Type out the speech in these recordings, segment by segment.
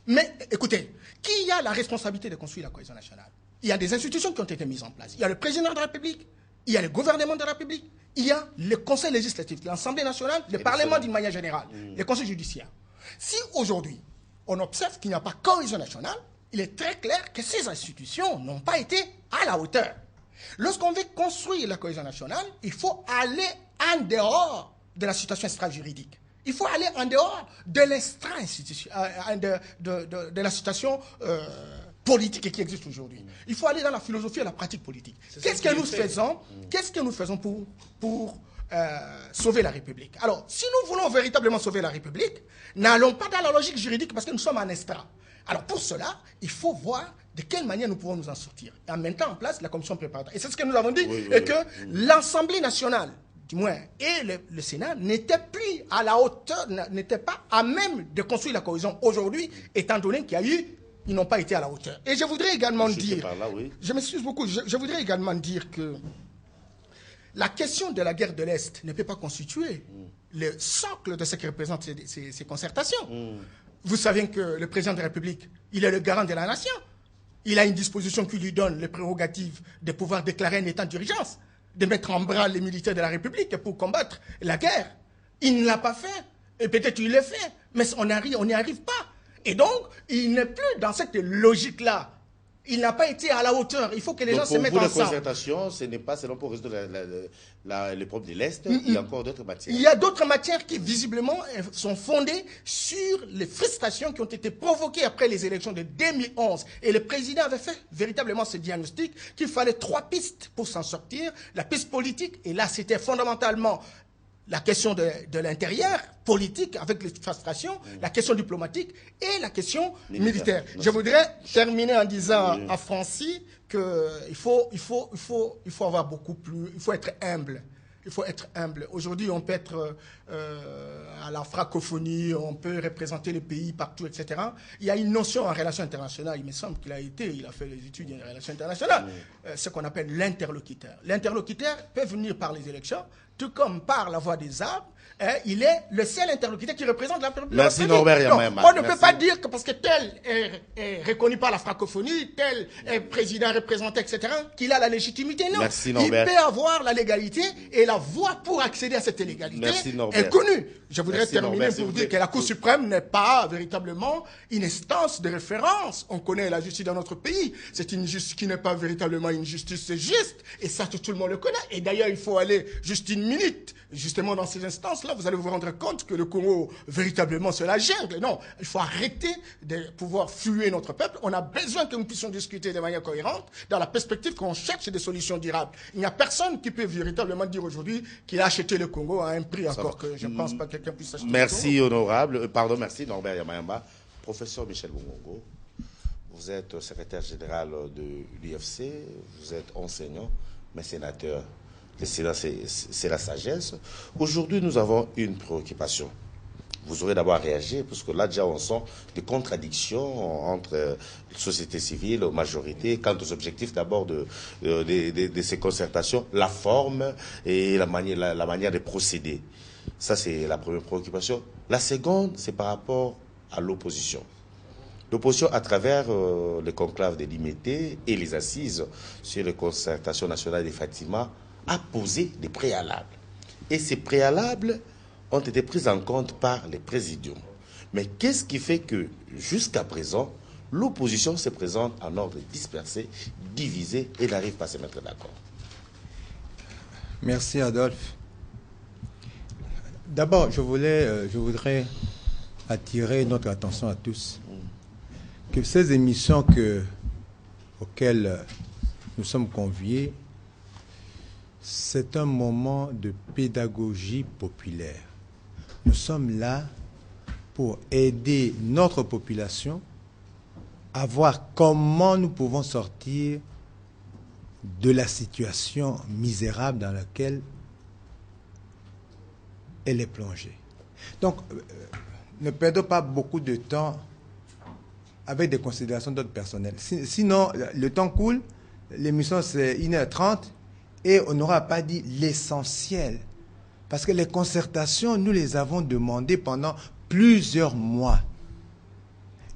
Mais écoutez, qui a la responsabilité de construire la cohésion nationale? Il y a des institutions qui ont été mises en place. Il y a le président de la République, il y a le gouvernement de la République, il y a le Conseil législatif, l'Assemblée nationale, le Parlement d'une manière générale, le Conseil judiciaire. Si aujourd'hui, on observe qu'il n'y a pas de cohésion nationale, il est très clair que ces institutions n'ont pas été à la hauteur. Lorsqu'on veut construire la cohésion nationale, il faut aller en dehors de la situation extra-juridique. Il faut aller en dehors de l'extra-institution, de la situation politique qui existe aujourd'hui. Il faut aller dans la philosophie et la pratique politique. Qu'est-ce que nous faisons pour sauver la République? Alors, si nous voulons véritablement sauver la République, n'allons pas dans la logique juridique parce que nous sommes en extra. Alors, pour cela, il faut voir de quelle manière nous pouvons nous en sortir. Et en mettant en place la commission préparatoire. Et c'est ce que nous avons dit, que l'Assemblée nationale, du moins, et le Sénat n'étaient plus à la hauteur, n'étaient pas à même de construire la cohésion aujourd'hui, étant donné qu'il y a eu, ils n'ont pas été à la hauteur. Et je voudrais également dire, je m'excuse beaucoup, je voudrais également dire que la question de la guerre de l'Est ne peut pas constituer le socle de ce qui représente ces concertations. Vous savez que le président de la République, il est le garant de la nation. Il a une disposition qui lui donne les prérogatives de pouvoir déclarer un état d'urgence, de mettre en bras les militaires de la République pour combattre la guerre. Il ne l'a pas fait. Et peut-être il le fait. Mais on n'y arrive pas. Et donc, il n'est plus dans cette logique-là. Il n'a pas été à la hauteur. Il faut que les gens se mettent ensemble. Pour la concertation, ce n'est pas seulement pour résoudre les problèmes de l'Est. Il y a encore d'autres matières. Il y a d'autres matières qui, visiblement, sont fondées sur les frustrations qui ont été provoquées après les élections de 2011. Et le président avait fait véritablement ce diagnostic qu'il fallait 3 pistes pour s'en sortir. La piste politique, et là, c'était fondamentalement la question de l'intérieur politique avec les frustrations, la question diplomatique et la question militaire. Je voudrais terminer en disant à Francis qu'il faut avoir beaucoup plus, il faut être humble. Il faut être humble. Aujourd'hui, on peut être à la francophonie, on peut représenter le pays partout, etc. Il y a une notion en relations internationales, il me semble qu'il a fait les études en relations internationales, ce qu'on appelle l'interlocuteur. L'interlocuteur peut venir par les élections, tout comme par la voix des armes. Il est le seul interlocuteur qui représente la République. Merci Norbert Yamaïma. On ne peut pas dire que parce que tel est reconnu par la francophonie, tel est président représenté, etc., qu'il a la légitimité. Non, merci Norbert. Il peut avoir la légalité et la voie pour accéder à cette légalité est connue. Je voudrais terminer pour dire que la Cour suprême n'est pas véritablement une instance de référence. On connaît la justice dans notre pays. C'est une justice qui n'est pas véritablement une justice juste. Et ça, tout le monde le connaît. Et d'ailleurs, il faut aller juste une minute, justement, dans ces instances-là. Vous allez vous rendre compte que le Congo, véritablement, c'est la jungle. Non, il faut arrêter de pouvoir fluer notre peuple. On a besoin que nous puissions discuter de manière cohérente dans la perspective qu'on cherche des solutions durables. Il n'y a personne qui peut véritablement dire aujourd'hui qu'il a acheté le Congo à un prix encore que je ne pense pas que quelqu'un puisse acheter. Merci, honorable. Merci, Norbert Yamaïma. Professeur Michel Bongongo, vous êtes secrétaire général de l'UFC, vous êtes enseignant, mais sénateur. Le Sénat, c'est la sagesse. Aujourd'hui, nous avons une préoccupation. Vous aurez d'abord réagi, parce que là, déjà, on sent des contradictions entre société civile, majorité, quant aux objectifs d'abord de ces concertations, la forme et la manière de procéder. Ça, c'est la première préoccupation. La seconde, c'est par rapport à l'opposition. L'opposition, à travers le conclave de l'IMET et les assises sur les concertations nationales des Fatima, a posé des préalables. Et ces préalables ont été pris en compte par les présidiums. Mais qu'est-ce qui fait que, jusqu'à présent, l'opposition se présente en ordre dispersé, divisé et n'arrive pas à se mettre d'accord? Merci Adolphe. D'abord, je voudrais attirer notre attention à tous que ces émissions auxquelles nous sommes conviés, c'est un moment de pédagogie populaire. Nous sommes là pour aider notre population à voir comment nous pouvons sortir de la situation misérable dans laquelle elle est plongée. Donc, ne perdons pas beaucoup de temps avec des considérations d'autres personnels. Sinon, le temps coule, l'émission c'est 1h30, et on n'aura pas dit l'essentiel. Parce que les concertations, nous les avons demandées pendant plusieurs mois.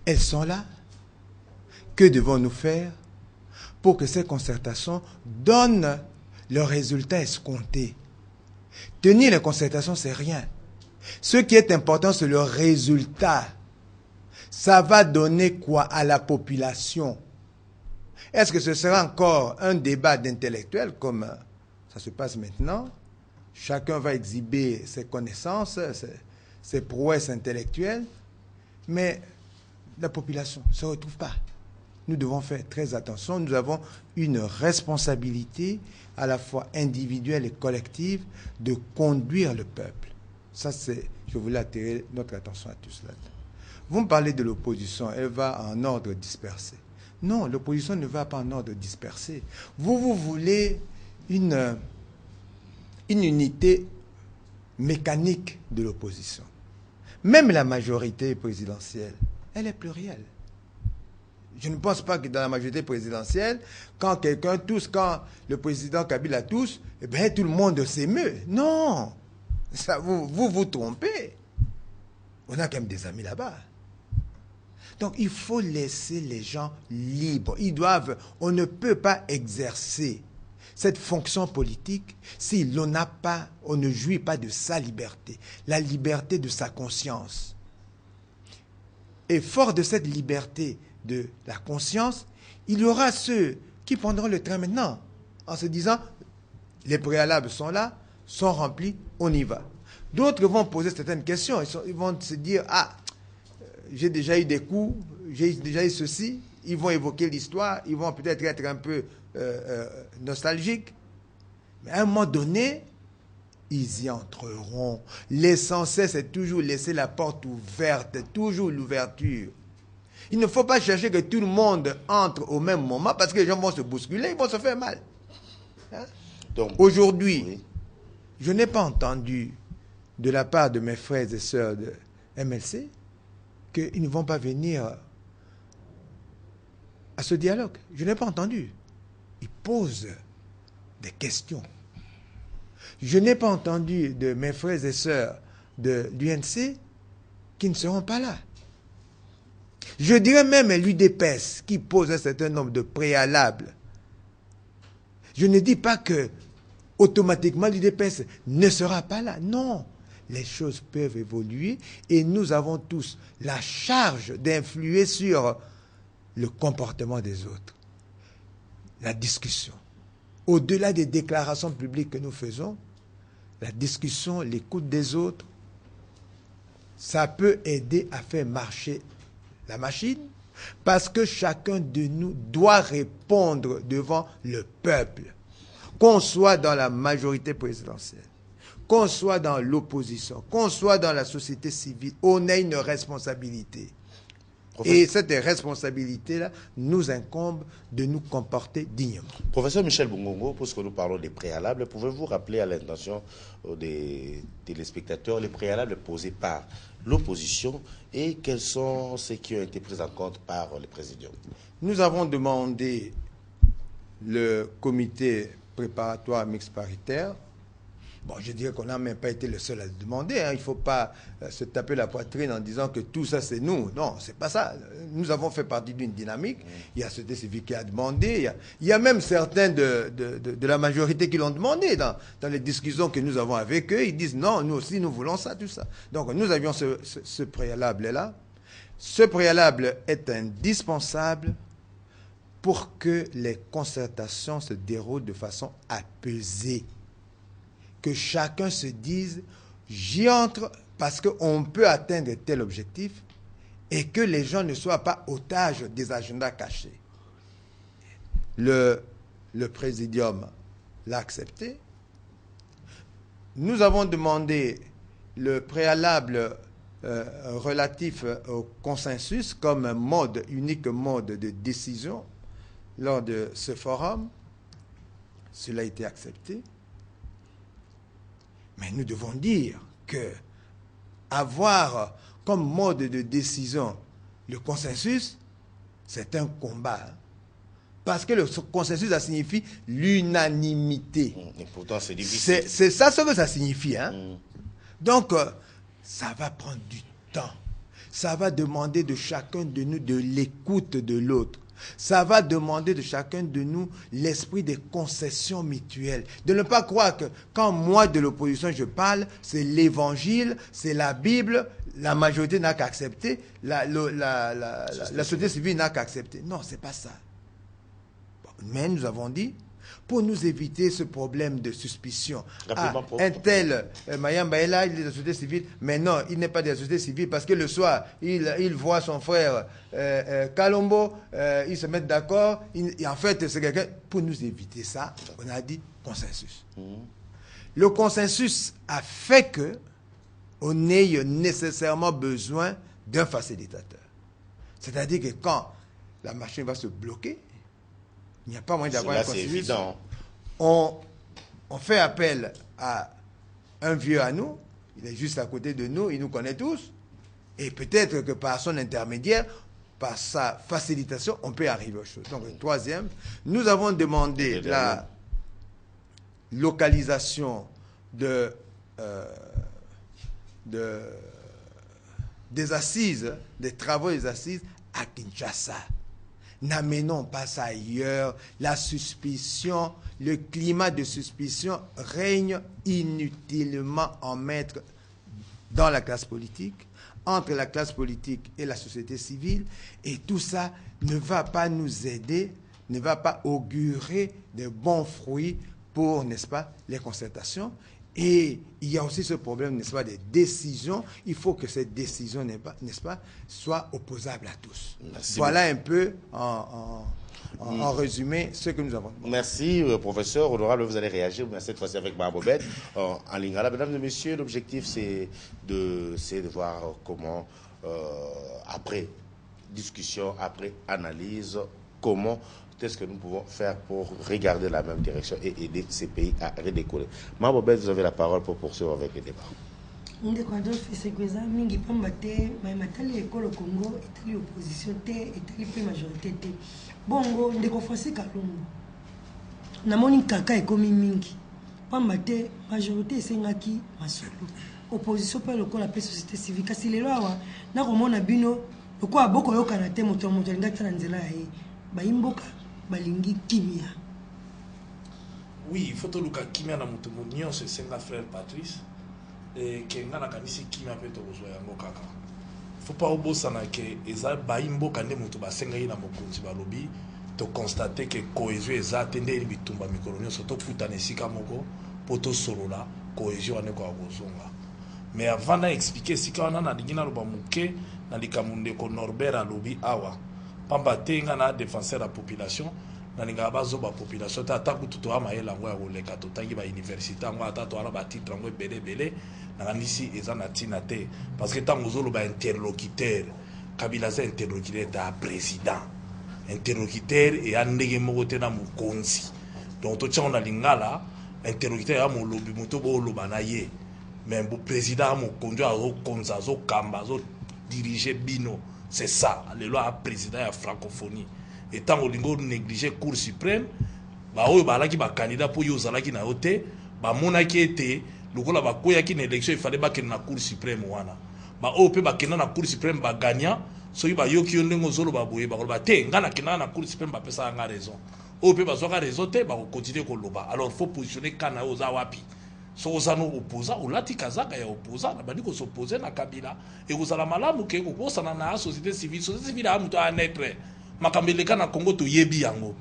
elles sont là. Que devons-nous faire pour que ces concertations donnent le résultat escompté? Tenir les concertations, c'est rien. Ce qui est important, c'est le résultat. Ça va donner quoi à la population? Est-ce que ce sera encore un débat d'intellectuels comme ça se passe maintenant? Chacun va exhiber ses connaissances, ses prouesses intellectuelles, mais la population ne se retrouve pas. Nous devons faire très attention. Nous avons une responsabilité à la fois individuelle et collective de conduire le peuple. Ça, je voulais attirer notre attention à tout cela. Vous me parlez de l'opposition, elle va en ordre dispersé. Non, l'opposition ne va pas en ordre dispersé. Vous voulez une unité mécanique de l'opposition. Même la majorité présidentielle, elle est plurielle. Je ne pense pas que dans la majorité présidentielle, quand quelqu'un tousse, quand le président Kabila tousse, eh bien, tout le monde s'émeut. Non, ça, vous trompez. On a quand même des amis là-bas. Donc, il faut laisser les gens libres. On ne peut pas exercer cette fonction politique si on ne jouit pas de sa liberté, la liberté de sa conscience. Et fort de cette liberté de la conscience, il y aura ceux qui prendront le train maintenant, en se disant, les préalables sont là, sont remplis, on y va. D'autres vont poser certaines questions, ils vont se dire, j'ai déjà eu des coups, j'ai déjà eu ceci, ils vont évoquer l'histoire, ils vont peut-être être un peu nostalgiques, mais à un moment donné, ils y entreront. L'essentiel, c'est toujours laisser la porte ouverte, toujours l'ouverture. Il ne faut pas chercher que tout le monde entre au même moment parce que les gens vont se bousculer, ils vont se faire mal. Hein? Aujourd'hui, oui, je n'ai pas entendu de la part de mes frères et sœurs de MLC qu'ils ne vont pas venir à ce dialogue. Je n'ai pas entendu. Ils posent des questions. Je n'ai pas entendu de mes frères et sœurs de l'UNC qui ne seront pas là. Je dirais même l'UDPS qui pose un certain nombre de préalables. Je ne dis pas que automatiquement l'UDPS ne sera pas là. Non, les choses peuvent évoluer et nous avons tous la charge d'influer sur le comportement des autres. La discussion. Au-delà des déclarations publiques que nous faisons, la discussion, l'écoute des autres, ça peut aider à faire marcher la machine, parce que chacun de nous doit répondre devant le peuple. Qu'on soit dans la majorité présidentielle, qu'on soit dans l'opposition, qu'on soit dans la société civile, on a une responsabilité. Et cette responsabilité-là nous incombe de nous comporter dignement. Professeur Michel Bungongo, puisque nous parlons des préalables, pouvez-vous rappeler à l'intention des téléspectateurs les préalables posés par l'opposition et quels sont ceux qui ont été pris en compte par le président? Nous avons demandé le comité préparatoire mixte paritaire. Bon, je dirais qu'on n'a même pas été le seul à le demander. Hein. Il ne faut pas se taper la poitrine en disant que tout ça, c'est nous. Non, c'est pas ça. Nous avons fait partie d'une dynamique. Il y a la société civile qui a demandé. Il y a même certains de la majorité qui l'ont demandé dans les discussions que nous avons avec eux. Ils disent non, nous aussi, nous voulons ça, tout ça. Donc, nous avions ce préalable-là. Ce préalable est indispensable pour que les concertations se déroulent de façon apaisée. Que chacun se dise, j'y entre parce qu'on peut atteindre tel objectif et que les gens ne soient pas otages des agendas cachés. Le présidium l'a accepté. Nous avons demandé le préalable relatif au consensus comme unique mode de décision lors de ce forum. Cela a été accepté. Mais nous devons dire que avoir comme mode de décision le consensus, c'est un combat. Parce que le consensus, ça signifie l'unanimité. Et pourtant, c'est difficile. C'est ça ce que ça signifie. Hein? Donc, ça va prendre du temps. Ça va demander de chacun de nous de l'écoute de l'autre. Ça va demander de chacun de nous l'esprit des concessions mutuelles. De ne pas croire que quand moi de l'opposition je parle, c'est l'évangile, c'est la Bible, la majorité n'a qu'à accepter, la société civile n'a qu'à accepter. Non, c'est pas ça. Mais nous avons dit, pour nous éviter ce problème de suspicion. Un tel Mayamba est là, il est de la société civile, mais non, il n'est pas de la société civile parce que le soir, il voit son frère Kalombo, ils se mettent d'accord. En fait, c'est quelqu'un. Pour nous éviter ça, on a dit consensus. Le consensus a fait que on ait nécessairement besoin d'un facilitateur. C'est-à-dire que quand la machine va se bloquer, il n'y a pas moyen d'avoir un consensus. On fait appel à un vieux à nous, il est juste à côté de nous, il nous connaît tous, et peut-être que par son intermédiaire, par sa facilitation, on peut arriver aux choses. Donc, le troisième, nous avons demandé la localisation des assises, des travaux des assises à Kinshasa. N'amenons pas ça ailleurs. La suspicion, le climat de suspicion règne inutilement en maître dans la classe politique, entre la classe politique et la société civile. Et tout ça ne va pas nous aider, ne va pas augurer de bons fruits pour, n'est-ce pas, les concertations. Et il y a aussi ce problème, n'est-ce pas, des décisions. Il faut que ces décisions, n'est-ce pas, soient opposables à tous. Merci voilà beaucoup. Un peu, en résumé, ce que nous avons demandé. Merci, professeur. Honorable, vous allez réagir, mais cette fois-ci avec Mme Bobette. En Lingala, mesdames et messieurs, l'objectif, c'est de voir comment, après discussion, après analyse, comment est-ce que nous pouvons faire pour regarder la même direction et aider ces pays à redécoller. Mme Bobette, vous avez la parole pour poursuivre avec le débat. Ndeko Adolphe Sekweza mingi pamba te matali ekolo Congo etali opposition te etali pe majorité te bongo ndeko Francis Kalongo namoni kaka ekomi mingi pamba te majorité esengaki masolo opposition pe lokola pe société civile kasi lelo awa na komona bino lokola boko yokana te moto alingaki na nzela ya ye bayimboka balingi kimia. Oui, il faut que kimia na moto nyonso esenga frère Patrice et que ngana kanisi kimia pe to kozwa yango kaka. Faut pas obosana que eza bayimboka nde moto basenga ye na mokonzi balobi to constater que cohésion eza tende ni bitumba mikolo nyonso to kutana esika moko po to solola cohésion ane ko kozonga. Mais avant na expliquer sika wana na dingina loba muke na likamunde ko Norbert alobi awa pamba te ngana défenseur la population na ninga bazo ba population ta takutu to ama yela ngo ya koleka to tangi ba université ngo ata to ala ba titre ngo belé na kanisi eza na tina te parce que tango zolo ba interlocuteur Kabila za interlocuteur ta président interlocuteur et andege moko te na mukonzi donc to tshona lingala interlocuteur ya mo lobi moto bo loba na ye mais bo président mo konjo azo konza zo kamba zo diriger bino. C'est ça, le loi président de la francophonie. Et tant qu'on néglige la Cour suprême, bah oui, bah là qui bah candidat pour y aller qui n'a été, bah mon qui était, le gars bah quoi qui une élection il fallait bah qu'il na Cour suprême ouana. Bah au peut bah qu'il na Cour suprême bah gagnant, so il bah yo qui on n'est ngozolo bah boué bah te, ngana qui na Cour suprême bah ça a raison. Au peut bah soit raison te bah continuer qu'on loba. Alors faut positionner kana aux awapi. So ozano opposa olati kazaka ya opposa na bandiko s'opposer na Kabila et ozala malamu ke kokosana na société civile a muto a naître makambeleka na Congo to yebi yango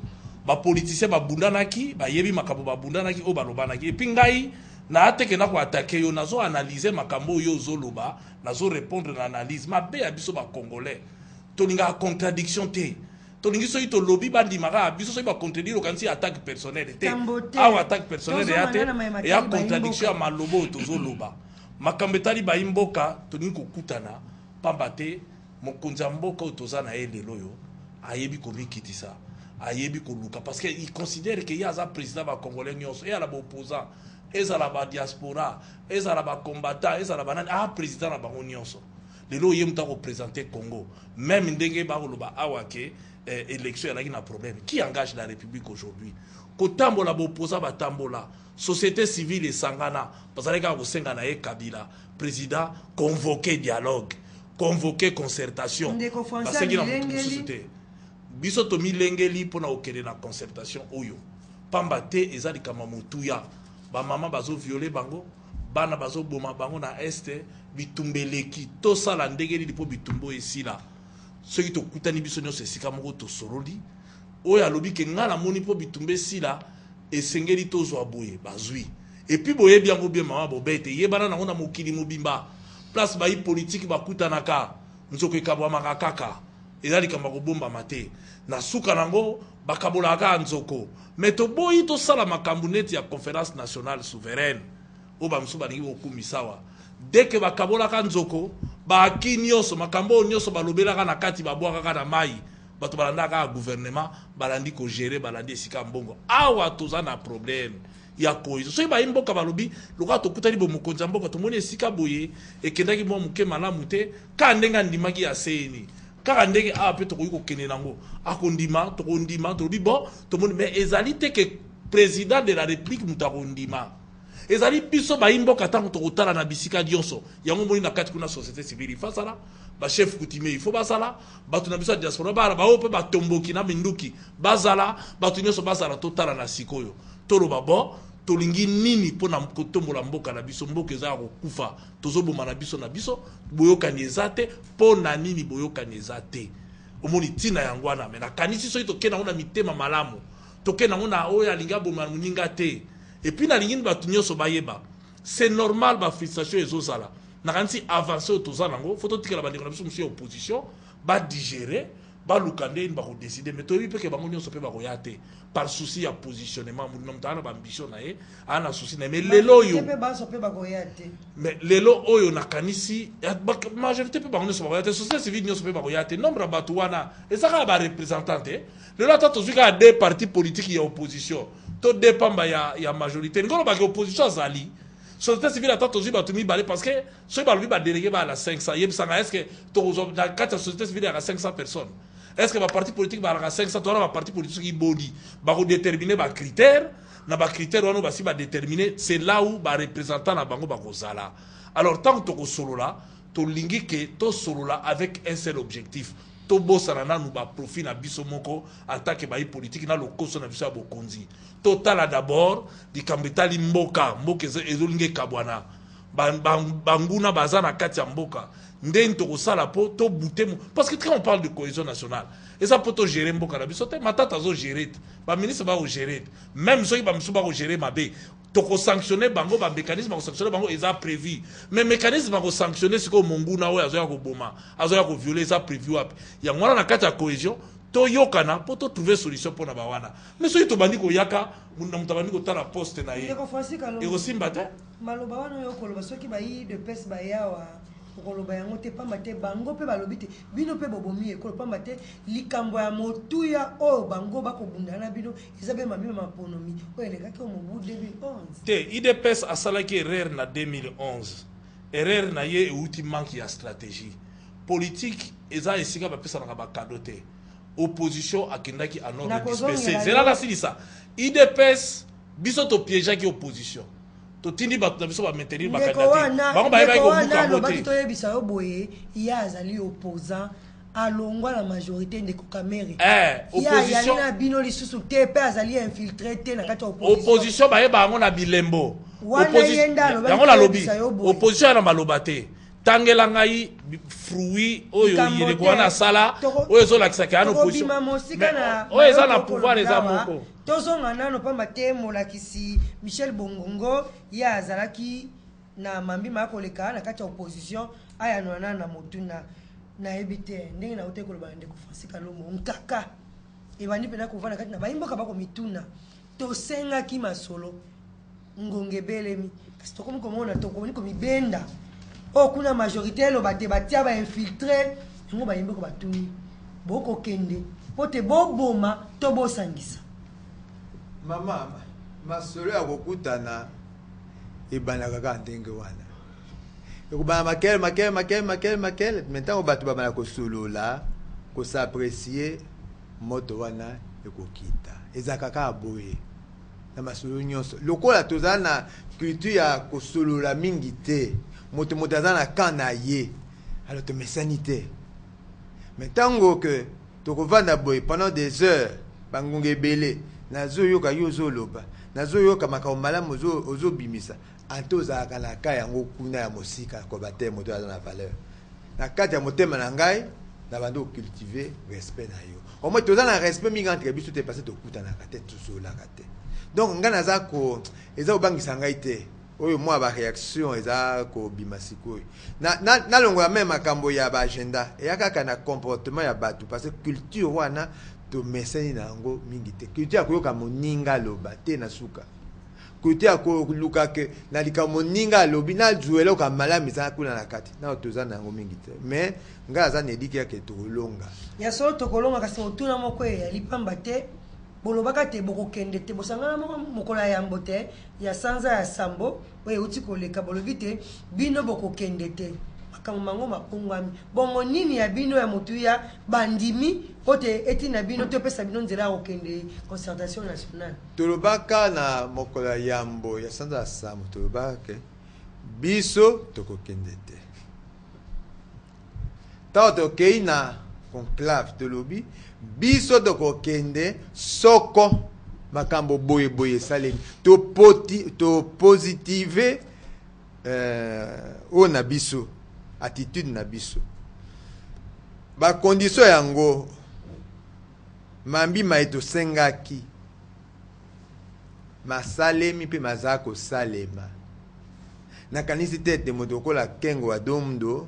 ba politicien ba bundanaki ba yebi makambo ba bundanaki o balobanaki et puis ngai na ateke na ko attaquer yo nazo analyser makambo yo zoloba nazo répondre na analyse mabe ya biso ba congolais to linga contradiction te tolingi soki to lobby bandi maka biso soki ba contredire kansi attaque personnelle te awa attaque personnelle ya te ya contradiction ya malobo tozo loba makambetali ba imboka tolingi kokutana pamba te mokonza mboka otoza na elelo yo ayebi komikitisa ayebi koluka parce que il considère que ya za président ba congolais nyonso et ala ba opposant ezala ba diaspora ezala ba combattant ezala ba nani président na bango nyonso lelo yemta représenter Congo même ndenge ba koloba awa ke élection il y a un problème. Qui engage la République aujourd'hui? Kotambola boposa batambola, société civile et sangana, parce que vous sengana e Kabila, président convoqué dialogue, convoquer concertation basengi na mutu mosusu te biso tomilengeli mpona okende na concertation oyo pamba te eza likama motuya bamama bazoviole bango bana bazoboma bango na este bitumbeleki tosala ndenge nini mpo bitumbo esila soki tokutani biso nyonso esika moko tosololi oyo alobi ke nga namoni mpo bitumba esila esengeli tozwa boye bazwi epuis boyebi yango bien mama bobete yebana nango na mokili mobimba place bayi politique bakutanaka nzoko ekabwamaka kaka eza likambo kobombama te na suka nango bakabolaka nzoko me toboyi tosala makambo neti ya conférence nationale souveraine oyo bamosusu balingi bokumisawa deke bakabolaka nzoko baaki nyonso makambo oyo nyonso balobelaka na kati babwakaka na mai bato balandaka ya gouvernement balandi kogere balandi esika mbongo awa toza na problème ya cohésion soki bayi mboka balobi lokola tokutani bomokonzi ya mboka tomoni esika boye ekendaki mwa moke malamu te kaka ndenge andimaki ya seni kaka ndenge awa mpe tokoki kokende nango akondima tokondima tolobi bon tomoni mais ezali te ke président de la république moto akondima ezali biso bayi mboka ntango tokotala na bisika nyonso yango moni na kati kuna société civile ifasala bachef coutumier ifo basala bato na biso ya diaspora bala baoyo mpe batomboki na minduki bazala bato nyonso bazala totala na sikoyo toloba bon tolingi nini mpona kotombola mboka na biso mboka eza ya kokufa tozoboma na biso boyokani eza te mpo na nini boyokani eza te omoni ntina yango wana me nakanisi soki tokende yango na mitema malamu tokende yango na oyo alingi aboma moninga te epuis nalingi ni bato nyonso bayeba c'est normal bafrustration ezozala nakanisi avance oyo toza nango fo totikela bandeko na biso mosusu ya opposition badigere baluka nde nini bakodeside me toyebi mpeke bango nyonso mpe bakoya te par souci ya positionnement moto ana baambition na ye ana souci na ye mais lelo oyo mais lelo oyo nakanisi majorité mpe bango nyonso bakoya te société civile nyonso mpe bakoya te nombre ya bato wana eza kaka barepresentant te lelo ata tozwi kaka deux partis politiques ya opposition to deux pamba ya majorité ngolobaki opposition azali société civile ata tozwi bato mibale parce que soki balobi badélégué bala 500 yebisanga est ce que tokozwa na kati ya société civile yaka 500 personnes est ce que baparti politique balaka 500 towana baparti politique soki iboli bakodétermine bacritère na bacritère wana basi badétermine c'est là où bareprésentant na bango bakozala alors tant que tokosolola tolingi ke tosolola avec un seul objectif tobosana nanu baprofit na biso moko en tant que bayi politique na lokoso na biso ya bokonzi totala d'abord likambo etali mboka ezolingi ekabwana banguna baza na kati ya mboka ndenge tokosala po tobute parce que quand on parle de cohésion nationale eza po togere mboka na biso te matata azogere te baministre bakogere te même soki bamisusu bakogere mabe tokosanctionne bango bamécanisme bakosanctionne bango eza prévu mais mécanisme bakosanctionne sikoyo monguna oyo azoya koboma azoya koviole eza prévu wapi yango wana na kati ya cohésion toyokana po totrouve solution mpona bawana mais soki tobandi koyaka moto abandi kotala poste na ye ekosimba te maloba wana oyo okoloba soki bayi de pese bayawa okoloba yango te pamba te bango mpe balobi te bino mpe bobomi ekolo pamba te likambo ya motuya oyo bango bakobundana na bino eza mpe mabima maponomi oyo elekaki omobu 2011 te idps asalaki erreur na 2011 erreur na ye euti manque ya stratégie politique eza esika bapesanaka bakado te opposition akendaki en ordre dispersé zelala silisa idps biso topiégeaki opposition totindi bato na biso bamaintenir bakandidati bango bayebaki kobuka yango te toyebisa yo boye ye azali opposant alongwa na majorité ndeko Kamere opposition na bino lisusu te mpe azali infiltré te na kati ya opposition bayeba yango na bilembo yango nalobi opposition ya na maloba te tangela ngai fruit oyo yeleko wana asala oyo ezolakisaka ya na opposition oyo eza na pouvoir eza moko tozonga nano pamba te molakisi Michel Bongongo ye azalaki na mambima ya koleka na kati ya opposition ayanwana na motuna nayebi te ndenge na ote koloba ndeko Francis Kalombo nkaka ebandi mpena kovanda kati na bayimboka bakomituna tosengaki masolo ngonge belemi kasi tokomi komona tokomi komibenda oyo kuna majorité eloba te batia bainfiltré yango bayimboka batuni bokokende po te boboma to bosangisa mama masolo ya kokutana ebandaka kaka ndenge wana ekobana makele maintenant bato babanda kosolola kosapprécie moto wana ekokita ezalaka kaka boye na masolo nyonso lokola toza na culture ya kosolola mingi te moto aza na camp na ye alors tu sanité. Mais tant que tu vas pendant des heures, bangonge belé, nazo yoka yozo loba, nazo yoka makamala mozo ozo bimisa, antoza kanaka yango kuna ya mosika ko bate moto dans la valeur. Na kati ya motema na ngai, na bando cultiver respect na yo. Au moins tu as un respect mi entre biso te passer to kuta na kate tout so la kate. Donc ngana za ko eza obangisa ngai te. Oyo moi ba réaction eza ko bimasiko. Na longo ya même makambo ya ba agenda. Et yaka na comportement ya batu parce que culture wana to meseni na ngo mingi te. Culture ko yoka moninga loba te na suka. Culture ko luka ke na lika moninga lobi na juelo ka malami za kuna na kati. Na otoza na ngo mingi te. Mais ngaza ne diki ya ke to longa. Ya so to kolonga kasi otuna moko ya lipamba te. Bolobaka te boko kende te bosangana mokola ya mbote ya sanza ya sambo we uti koleka bolobi te bino boko kende te makambo mango mapongwami bongo nini ya bino ya motu ya bandimi pote etina bino to pesa bino nzela ko kende concertation nationale tolobaka na mokola ya mbo ya sanza ya sambo tolobaka biso toko kende te tato keina conclave tolobi biso doko kende soko makambo boye boye salemi to positive o na biso attitude na biso ba condition yango mambi maito sengaki masalemi pe mazako salema na kanisi tete motokola kengo wa domdo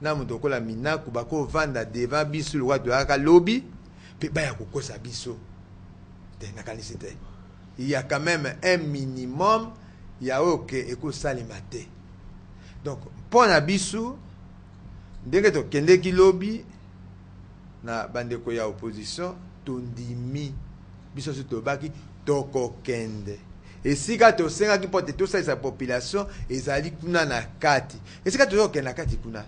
na mutokola minaku bako vanda devant biso le roi de aka lobby pe ba ya kokosa biso te na kanisi te il y a quand même un minimum ya oke eko salima te donc pour na biso ndenge to kende ki lobby na bandeko ya opposition tondimi biso so to baki toko kende esika to senga ki pote to sa population ezali kuna na kati esika to kende na kati kuna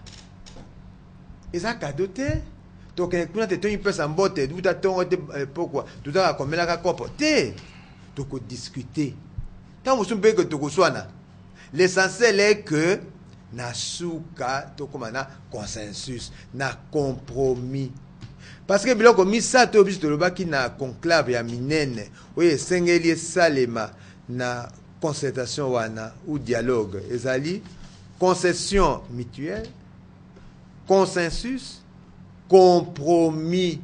eza cadeau te to ke kuna te toni pesa mbote duta tongo te pourquoi tout ça comme la kopo te to ko discuter tant vous sommes que to ko swana l'essentiel est que na suka to komana consensus na compromis parce que biloko misa to biso to lobaki na conclave ya minene oye sengeli salema na concertation wana ou dialogue ezali concession mutuelle consensus compromis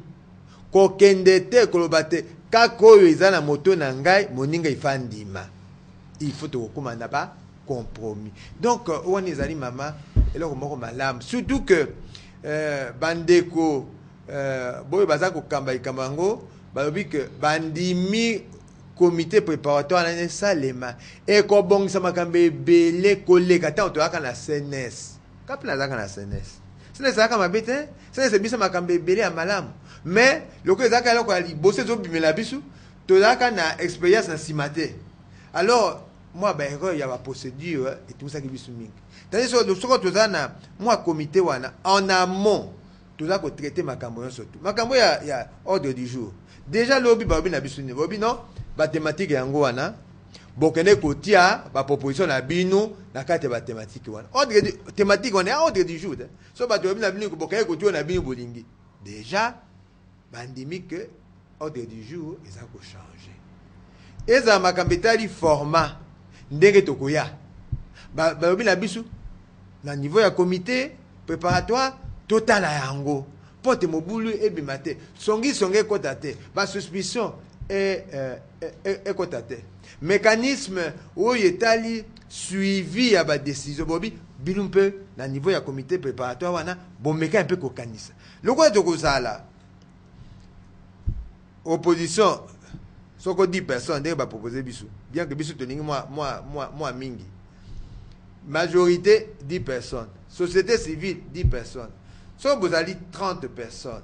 kokende te koloba te kaka oyo eza na moto na ngai moninga ifandima il faut tokokoma na ba compromis donc wana ezali mama eloko moko malamu surtout que bandeko boyo baza kokamba likambo yango balobi ke bandimi comité préparatoire na salema ekobongisa makambo ebele koleka ntango toyaka na CNS kapena azaka na CNS c'est ça comme habite c'est bisa makambe belé à malamu mais loko ezaka loko ali bosser zo bimela bisu to zaka na expérience na simate alors moi ba erreur ya ba procédure et tout ça qui bisu mingi tandis que soko to zana moi comité wana en amont to za ko traiter makambo yo surtout makambo ya ordre du jour déjà lobi ba obi na bisu ni obi non ba thématique yango wana bokene kotia ba proposition na bino na kati ba thématique wana ordre thématique on est ordre du jour so ba to na bino bokene kotia na bino bolingi déjà bandimi que ordre du jour eza ko changer eza makambetali format ndenge tokoya ba na biso na niveau ya comité préparatoire total yango pote mobulu ebimate songi kota te ba suspicion et kota te mécanisme où yetali suivi à ba décision bobi bilumpe na niveau ya comité préparatoire wana bomeka un peu kokanisa loko to kozala opposition soko 10 personnes ndenge ba proposer biso bien que biso toningi moi mingi majorité 10 personnes société civile 10 personnes so bozali 30 personnes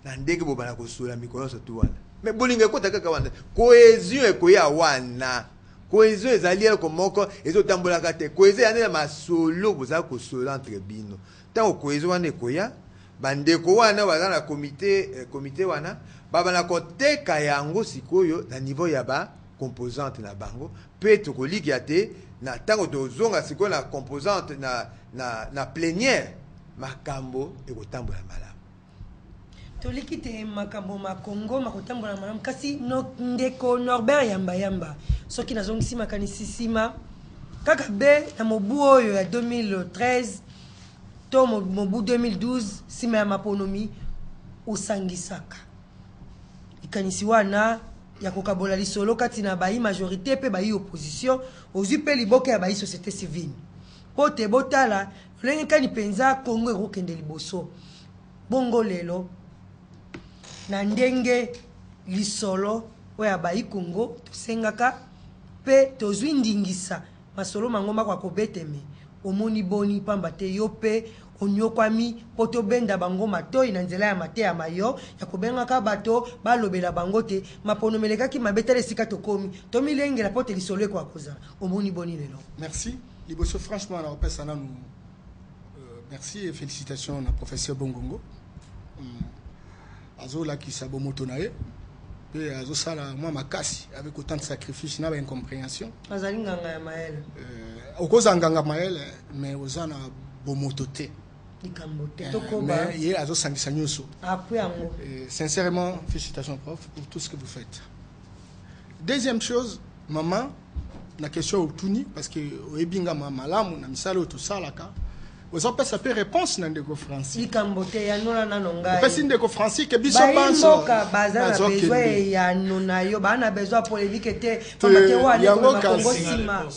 na ndenge bobana kosola mikolo so tu wana mais bolinga kota kaka wana cohésion ekoya wana cohésion ezali eloko moko ezotambolaka te cohésion yana na masolo bozala kosola entre bino ntango cohésion wana ekoya bandeko wana baza na comité wana babana koteka yango sikoyo na niveau ya ba composante na bango pe tokolikia te na ntango tozonga sikoyo na composante na plénière makambo ekotambola malamu. Toliki te makambo makongo makotambola malamu kasi ndeko Norbert Yamba soki nazongisi makanisi sima kaka be na mobu oyo ya 2013 to mobu 2012 sima ya maponomi usangisaka ikanisi wana ya kokabola lisolo kati na bayi majorité pe bayi opposition ozwi pe liboke ya bayi société civile pote botala lenge kani penza Kongo ekokende liboso bongo lelo na ndenge lisolo oya bayi Kongo tosengaka pe tozwi ndingisa masolo mangoma kwa kobeteme omoni boni pamba te yo pe onyokwami poto benda bango matoi na nzela ya mate ya mayo ya kobengaka bato balobela bango te maponomelekaki mabetele sika tokomi tomilengela pote lisolo kwa koza omoni boni lelo. Merci liboso franchement na opesa na nous merci et félicitations na professeur Bongongo azola ki sabo moto na ye pe azosala moi makasi avec autant de sacrifices na ba incompréhension azali nganga ya maele okoza nganga maele mais ozana bomoto te mais il y a sincèrement, félicitations prof pour tout ce que vous faites. Deuxième chose, maman, la question au Tuni, parce que au Ebinga Malamu, na misalo tout ça là, vous avez ça peut réponse dans des français. Il cambote ya nona nanonga. Parce que des français que biso banso. Baza na besoin ya nona yo, ba na besoin polémique te, pamba te wa le Congo sima.